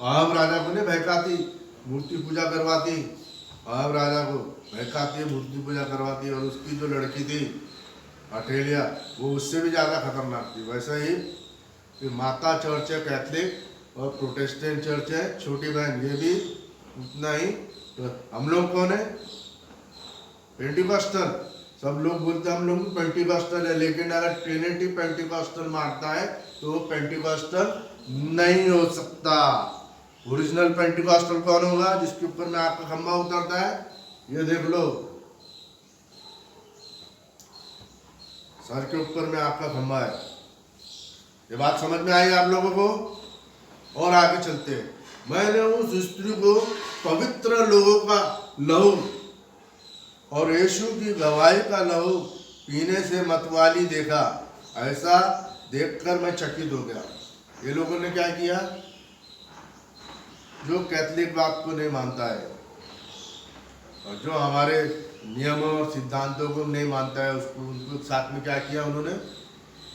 Speaker 1: अहम राजा को नहीं बहकाती, मूर्ति पूजा करवाती। अहम राजा को बहकाती है, मूर्ति पूजा करवाती। और उसकी जो लड़की थी अठेलिया, वो उससे भी ज्यादा खतरनाक थी। वैसा ही माता चर्च है कैथलिक, और प्रोटेस्टेंट चर्च है छोटी बहन, ये भी उतना ही। तो हम लोग कौन है? पेंटिकॉस्टल। सब लोग बोलते हैं हम लोग पेंटिकॉस्टल है, लेकिन अगर ट्रिनिटी पेंटिकॉस्टल मारता है तो वो पेंटिकॉस्टल नहीं हो सकता। ओरिजिनल पेंटिकॉस्टल कौन होगा? जिसके ऊपर में आपका खंबा उतरता है, ये देख लो, सर के ऊपर में आपका खंबा है। ये बात समझ में आई आप लोगों को? और आगे चलते हैं। मैंने उस स्त्री को पवित्र लोगों का लहू और यीशु की गवाही का लहू पीने से मतवाली देखा। ऐसा देखकर मैं चकित हो गया। ये लोगों ने क्या किया? जो कैथलिक बात को नहीं मानता है और जो हमारे नियमों और सिद्धांतों को नहीं मानता है, उसको उनको साथ में क्या किया? उन्होंने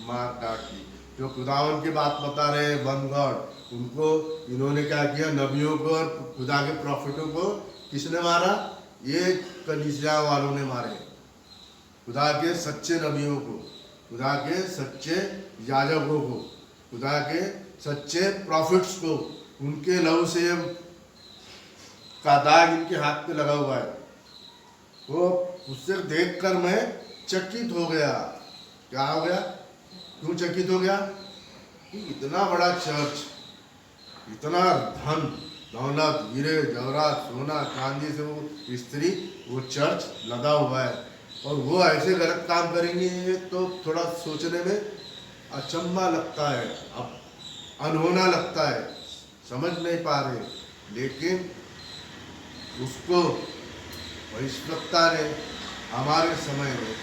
Speaker 1: मार काट की। जो खुदावन की बात बता रहे हैं, वन गॉड, उनको इन्होंने क्या किया? नबियों को और खुदा के प्रॉफिटों को किसने मारा? ये कलीसिया वालों ने मारे। खुदा के सच्चे नबियों को, खुदा के सच्चे याजकों को, खुदा के सच्चे प्रॉफिट्स को, उनके लहू से का दाग इनके हाथ पे लगा हुआ है। वो उससे देखकर मैं चकित हो गया। क्या हो गया? क्यों चकित हो गया? कि इतना बड़ा चर्च, इतना धन दौलत, हीरे जवाहरात, सोना चांदी से वो स्त्री, वो चर्च लगा हुआ है, और वो ऐसे गलत काम करेंगे तो थोड़ा सोचने में अचंभा लगता है, अब अनहोना लगता है, समझ नहीं पा रहे। लेकिन उसको वैश्वता ने हमारे समय में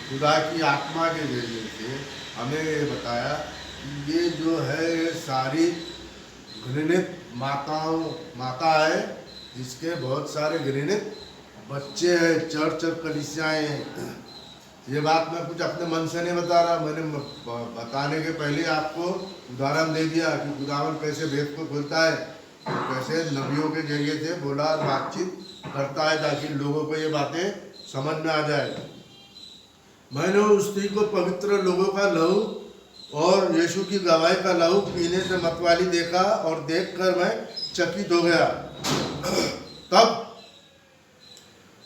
Speaker 1: खुदा की आत्मा के जरिए से हमें ये बताया कि ये जो है ये सारी घृणित माता है, जिसके बहुत सारे घृणित बच्चे हैं, चर्च और कलीसियाएं हैं। ये बात मैं कुछ अपने मन से नहीं बता रहा, मैंने बताने के पहले आपको उदाहरण दे दिया कि खुदावन कैसे भेद को खोलता है, कैसे नबियों के जरिए से बोला और बातचीत करता है, ताकि लोगों को ये बातें समझ में आ जाए। मैंने उस स्त्री को पवित्र लोगों का लहू और यीशु की गवाही का लहू पीने से मतवाली देखा, और देखकर मैं चकित हो गया। तब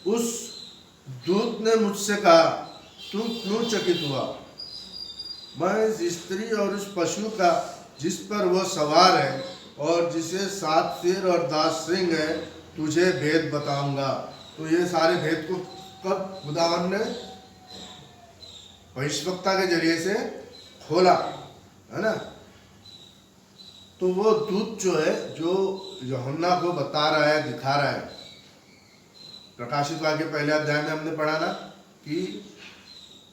Speaker 1: उस दूत ने मुझसे कहा, तू क्यों चकित हुआ? मैं इस स्त्री और उस पशु का जिस पर वह सवार है और जिसे 7 सिर और 10 सींग है, तुझे भेद बताऊंगा। तो ये सारे भेद को कब खुदावन ने भविष्यवक्ता के जरिए से खोला, है ना? तो वो दूत जो है, जो यूहन्ना को बता रहा है, दिखा रहा है। प्रकाशित वाक्य पहले अध्याय में हमने पढ़ा ना कि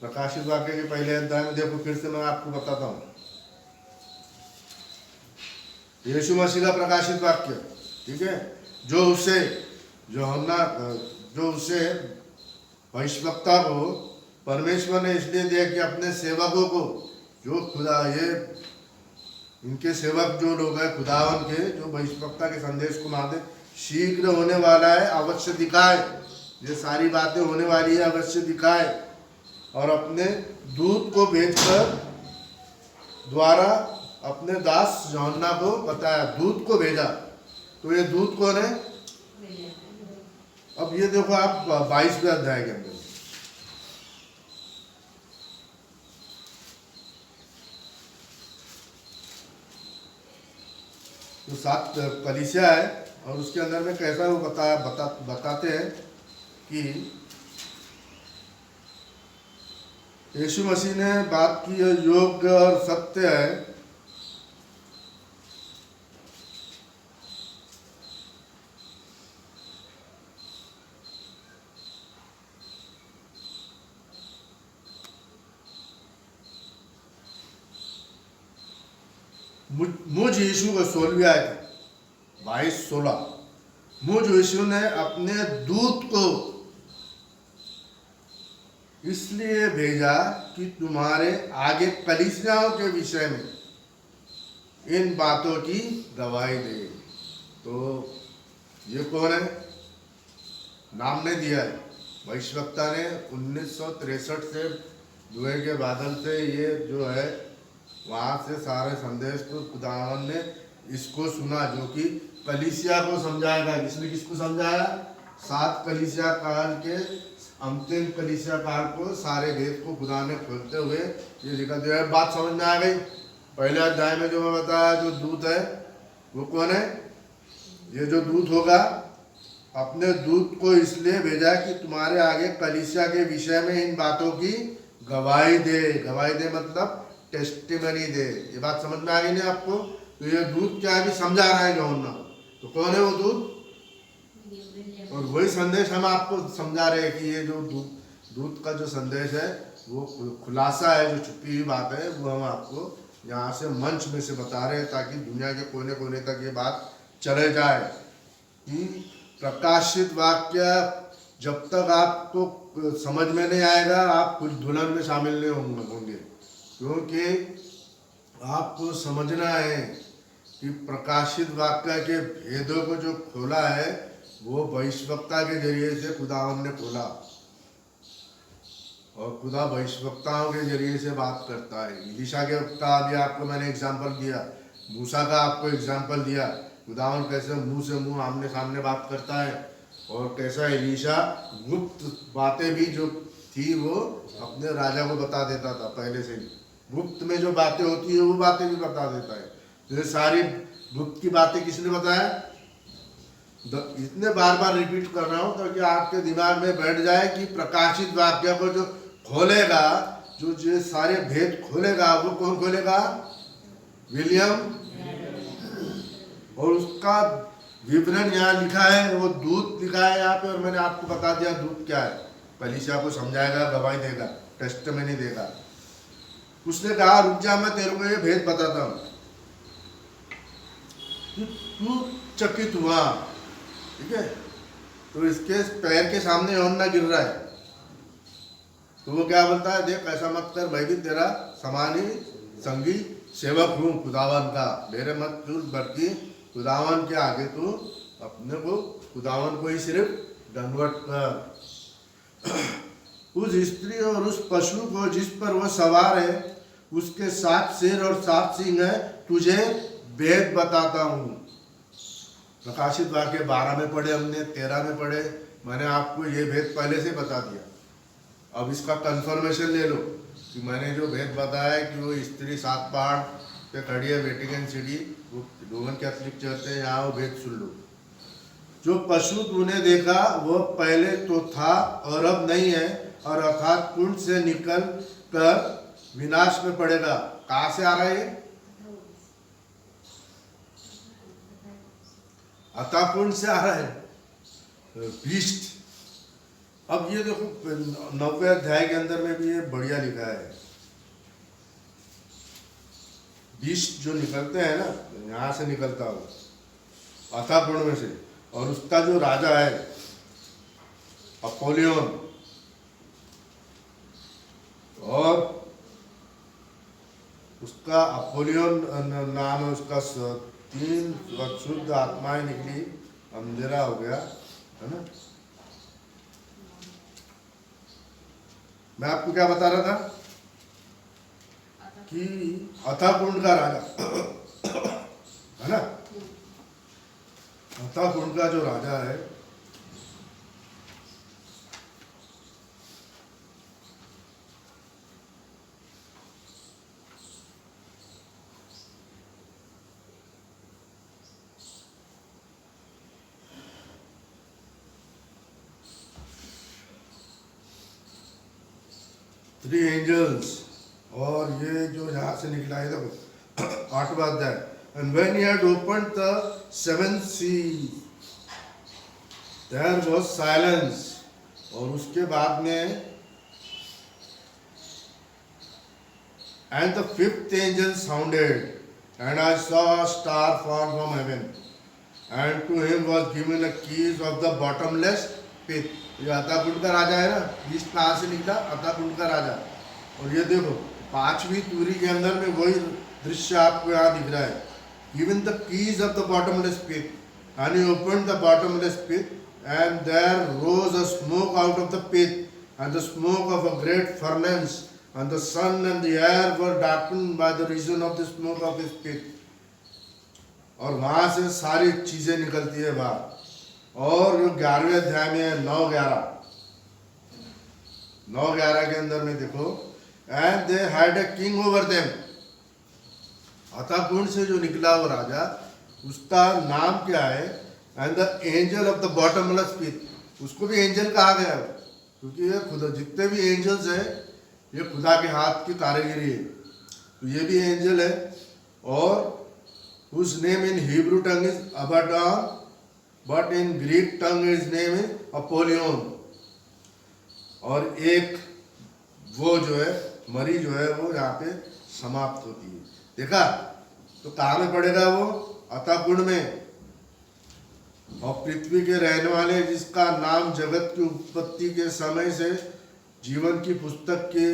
Speaker 1: प्रकाशित वाक्य के पहले अध्याय में, देखो फिर से मैं आपको बताता हूँ। यीशु मसीह का प्रकाशित वाक्य, ठीक है, जो उसे यूहन्ना जो उसे भविष्यवक्ता को परमेश्वर ने इसलिए दिया कि अपने सेवकों को जो खुदा ये इनके सेवक जो लोग हैं खुदावन के जो भविष्यवक्ता के संदेश को मानते शीघ्र होने वाला है अवश्य दिखाए, ये सारी बातें होने वाली है अवश्य दिखाए, और अपने दूत को भेजकर द्वारा अपने दास यूहन्ना को बताया, दूत को भेजा। तो ये दूत कौन है? अब ये देखो आप 22वें अध्याय के अंदर तो 7 कलीसिया है और उसके अंदर में कैसा वो बताते हैं कि यीशु मसीह ने बात की योग्य और सत्य है। मुझ यीशु को 16वीं आयत 22-16 मुझ यीशु ने अपने दूत को इसलिए भेजा कि तुम्हारे आगे कलीसियाओं के विषय में इन बातों की गवाही दे। तो ये कौन है? नाम ने दिया है भविष्यवक्ता ने 1963 से धुएं के बादल से ये जो है वहाँ से सारे संदेश को खुदावन ने इसको सुना जो कि कलीसिया को समझाएगा। इसने किसको समझाया? 7 कलीसिया काल के अंतिम कलीसिया काल को सारे वेद को खुदा ने खोलते हुए ये लिखा दिया। बात समझ में आ गई? पहले अध्याय में जो मैं बताया जो दूत है वो कौन है? ये जो दूत होगा अपने दूत को इसलिए भेजा कि तुम्हारे आगे कलीसिया के विषय में इन बातों की गवाही दे। गवाही दे मतलब टेस्टिमनी दे। ये बात समझ में आ गई नहीं आपको? तो ये दूत क्या है? समझा रहा है यूहन्ना। तो कौन है वो दूत? और वही संदेश हम आपको समझा रहे हैं कि ये जो दूत का जो संदेश है वो खुलासा है, जो छुपी हुई बात है वो हम आपको यहाँ से मंच में से बता रहे हैं ताकि दुनिया के कोने कोने तक ये बात चले जाए कि प्रकाशित वाक्य जब तक आपको समझ में नहीं आएगा आप कुछ दुल्हन में शामिल नहीं होंगे, क्योंकि आपको समझना है कि प्रकाशित वाक्य के भेदों को जो खोला है वो भविष्यवक्ता के जरिए से खुदावन ने खोला, और खुदा भविष्यवक्ताओं के जरिए से बात करता है। इलीशा के का भी आपको मैंने एग्जाम्पल दिया, मूसा का आपको एग्जाम्पल दिया, खुदावन कैसे मुंह से मुंह आमने सामने बात करता है, और कैसा इलीशा गुप्त बातें भी जो थी वो अपने राजा को बता देता था पहले से ही। गुप्त में जो बातें होती है वो बातें भी बता देता है। तो सारी गुप्त की बातें किसने बताया? इतने बार बार रिपीट कर रहा हूँ ताकि आपके दिमाग में बैठ जाए कि प्रकाशित वाक्य को जो खोलेगा, जो सारे भेद खोलेगा वो कौन खोलेगा? विलियम। और उसका विवरण यहाँ लिखा है, वो दूत लिखा है यहाँ पे, और मैंने आपको बता दिया दूत क्या है। कलीसिया को समझाएगा, गवाही देगा, टेस्टिमनी देगा। उसने कहा रुक जा मैं तेरे को ये भेद बताता हूँ। तू चकित हुआ, ठीक है? तो इसके पैर के सामने यूहन्ना गिर रहा है, तो वो क्या बोलता है? देख ऐसा मत कर, मैं भी तेरा समान ही संगी सेवक हूँ खुदावन का, मेरे मत चूल, बल्कि खुदावन के आगे तू अपने को खुदावन को ही सिर्फ दंडवत कर। उस स्त्री और उस पशु को जिस पर वह सवार है उसके 7 सिर और 7 सींग है, तुझे भेद बताता हूँ। प्रकाशित वाक्य 12 में पढ़े हमने, 13 में पढ़े, मैंने आपको ये भेद पहले से बता दिया। अब इसका कंफर्मेशन ले लो कि मैंने जो भेद बताया है कि वो स्त्री 7 पहाड़ पे खड़ी है, वेटिकन सिटी, वो रोमन कैथोलिक चर्च है, यहाँ वो भेद सुन लो। जो पशु तूने देखा वो पहले तो था और अब नहीं है, और अर्थात कुंड से निकल कर विनाश में पड़ेगा। कहाँ से आ रहा है? अतः कुंड से आ रहा है बीस्ट। अब ये देखो 9वें अध्याय के अंदर में भी ये बढ़िया लिखा है, बीस्ट जो निकलते हैं ना, यहाँ से निकलता हो अथापुर्ण में से, और उसका जो राजा है अपोलियन, और उसका अपोलियन नाम है उसका, 3 शुद्ध आत्माएं निकली, अंधेरा हो गया, है ना। मैं आपको क्या बता रहा था कि अथाकुंड का राजा है ना, अथाकुंड का जो राजा है थ्री एंजल्स, और ये जो यहाँ से निकला है देखो 8वां अध्याय, and when he had opened the 7th seal there was silence, और उसके बाद में and the 5th angel sounded and I saw a star fall from heaven and to him was given the keys of the bottomless pit. ये अथाकुंड का राजा है ना, east कहाँ से निकला, अथाकुंड का राजा। और ये देखो 5वीं तूरी के अंदर में वही दृश्य आपको यहाँ दिख रहा है, given the keys of the bottomless pit and he opened the bottomless pit and there rose a smoke out of the pit and the smoke of a great furnace and the sun and the air were darkened by the reason of the smoke of his pit. और वहां से सारी चीजें निकलती है बाहर। और जो 11वें अध्याय में है 9-11 के अंदर में देखो, and they had a king over them, अथाकुंड से जो निकला वो राजा, उसका नाम क्या है, and the angel of the bottomless pit, उसको भी एंजल कहा गया है क्योंकि ये खुदा, जितने भी एंजल्स है ये खुदा के हाथ की कारीगरी है, तो ये भी एंजल है। और whose name in Hebrew tongue is Abaddon, but in Greek tongue his name is Apollyon। और एक वो जो है मरी जो है वो यहाँ पे समाप्त होती है, देखा। तो कहाँ में पड़ेगा वो, अथाकुंड में। और पृथ्वी के रहने वाले जिसका नाम जगत की उत्पत्ति के समय से जीवन की पुस्तक के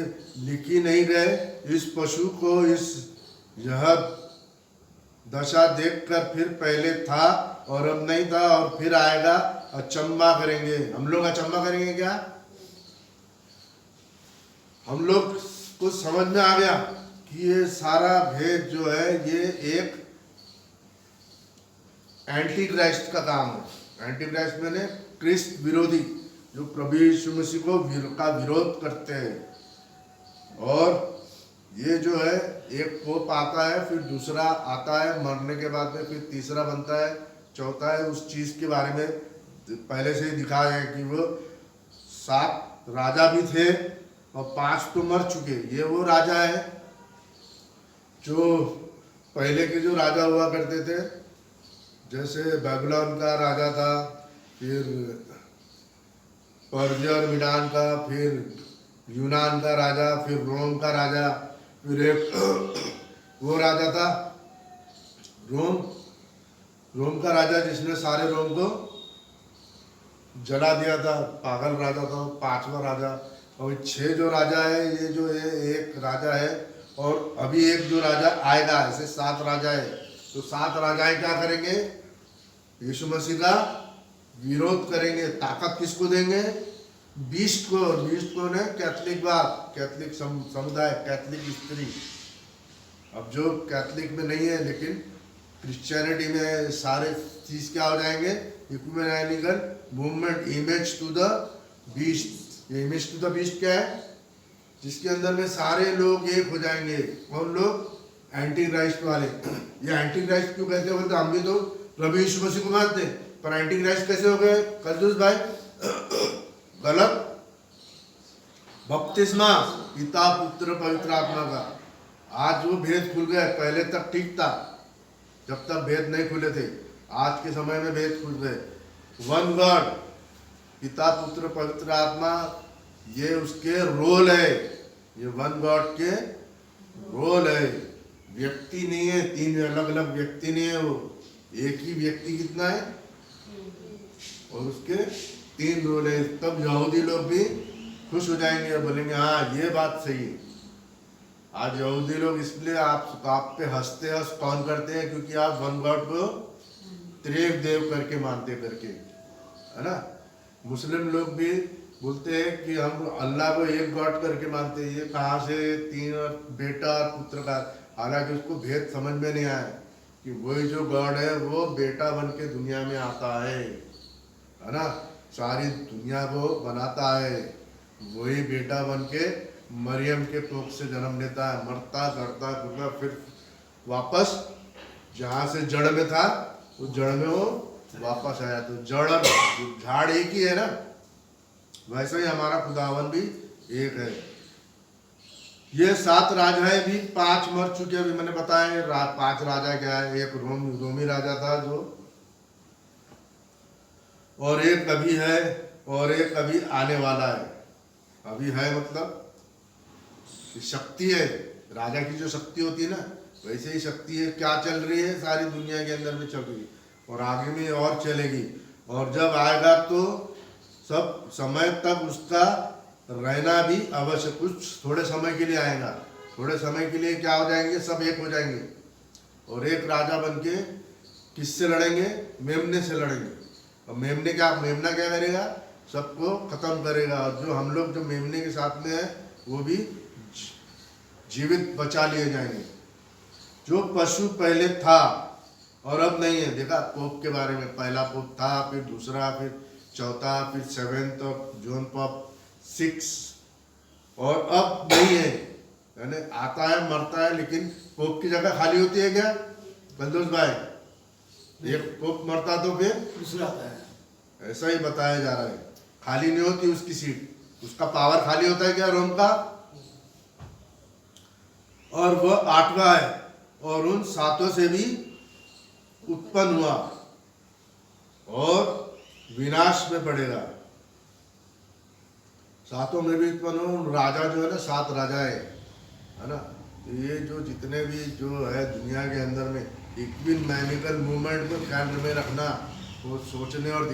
Speaker 1: लिखी नहीं गए, इस पशु को इस यह दशा देखकर फिर पहले था और अब नहीं था और फिर आएगा, अचंबा करेंगे। हम लोग अचंबा करेंगे क्या, हम लोग को समझ में आ गया कि ये सारा भेद जो है ये एक एंटी क्राइस्ट का काम है। एंटी क्राइस्ट मैंने क्रिस्त विरोधी, जो प्रभु यीशु मसीह को का विरोध करते हैं। और ये जो है एक पोप आता है, फिर दूसरा आता है, मरने के बाद में फिर तीसरा बनता है, चौथा है। उस चीज के बारे में पहले से ही दिखाया है कि वो 7 राजा भी थे और 5 तो मर चुके। ये वो राजा है जो पहले के जो राजा हुआ करते थे, जैसे बेबीलोन का राजा था, फिर पर्शिया और मीडान का, फिर यूनान का राजा, फिर रोम का राजा, फिर एक वो राजा था रोम का राजा जिसने सारे रोम को जला दिया था, पागल राजा था, 5वां राजा। और 6 जो राजा है, ये जो एक राजा है, और अभी एक जो राजा आएगा, ऐसे 7 राजा है। तो 7 राजाएं क्या करेंगे, यीशु मसीह का विरोध करेंगे। ताकत किसको देंगे, बीस्ट को। बीस्ट को ने कैथलिक बात, कैथलिक समुदाय, कैथलिक स्त्री। अब जो कैथलिक में नहीं है लेकिन क्रिश्चियनिटी में सारे चीज क्या हो जाएंगे, ecumenical movement, image to the beast. ये इमेज टू द बीस्ट क्या है, जिसके अंदर में सारे लोग एक हो जाएंगे। और लोग एंटी क्राइस्ट वाले। ये एंटी क्राइस्ट क्यों कहते हो, बोलते हम भी तो प्रभु यीशु मसीह को मानते हैं, पर एंटी क्राइस्ट कैसे हो गए कद्दूस भाई, गलत बपतिस्मा पिता पुत्र पवित्र आत्मा का। आज वो भेद खुल गया, पहले तक ठीक था, जब तक भेद नहीं खुले थे। आज के समय में भेद खुल गए। वन गॉड, पिता पुत्र पवित्र आत्मा, ये उसके रोल है। ये वन गॉड के रोल है, व्यक्ति नहीं है, 3 अलग अलग व्यक्ति नहीं है। वो एक ही व्यक्ति कितना है, और उसके 3 रोल है। तब यहूदी लोग भी खुश हो जाएंगे और बोलेंगे हाँ ये बात सही है। आज यहूदी लोग इसलिए आप पे हंसते कौन करते हैं, क्योंकि आप वन गॉड को त्रिएक देव करके मानते करके, है ना। मुस्लिम लोग भी बोलते हैं कि हम अल्लाह को एक गॉड करके मानते हैं। ये कहाँ से 3 बेटा और पुत्र का, हालांकि उसको भेद समझ में नहीं आया कि वही जो गॉड है वो बेटा बन के दुनिया में आता है ना, सारी दुनिया को बनाता है। वही बेटा बन के मरियम के कोख से जन्म लेता है, मरता करता करता फिर वापस जहाँ से जड़ में था उस जड़ में वो वापस आया। तो जड़ और झाड़ एक ही है ना, वैसे ही हमारा खुदावन भी एक है। ये 7 राजाएं भी 5 मर चुके, अभी मैंने बताया 5 राजा क्या है। एक रोमी राजा था जो, और एक अभी है, और एक अभी आने वाला है। अभी है मतलब शक्ति है, राजा की जो शक्ति होती है ना वैसे ही शक्ति है। क्या चल रही है सारी दुनिया के अंदर में चल रही है, और आगे में और चलेगी। और जब आएगा तो सब समय तक उसका रहना भी अवश्य, कुछ थोड़े समय के लिए आएगा। थोड़े समय के लिए क्या हो जाएंगे, सब एक हो जाएंगे और एक राजा बन के किससे लड़ेंगे, मेमने से लड़ेंगे। और मेमना क्या करेगा, सबको खत्म करेगा। और जो हम लोग जो मेमने के साथ में है वो भी जीवित बचा लिए जाएंगे। जो पशु पहले था और अब नहीं है, देखा पोप के बारे में, पहला पोप था, फिर दूसरा, फिर चौथा, फिर 7th और जॉन पॉप 6, और अब नहीं है। यानी आता है मरता है, लेकिन पोप की जगह खाली होती है क्या बंदोज भाई? एक पोप मरता तो फिर
Speaker 2: दूसरा आता है।
Speaker 1: ऐसा ही बताया जा रहा है, खाली नहीं होती उसकी सीट, उसका पावर खाली होता है क्या रोम का? और वह 8वां है और उन 7 से भी उत्पन्न हुआ और विनाश में पड़ेगा। 7 में भी उत्पन्न हो, राजा जो है ना 7 राजा है ना। तो ये जो जितने भी जो है दुनिया के अंदर में इक्विन मैमिकल मूवमेंट को ख्याल में रखना, वो सोचने और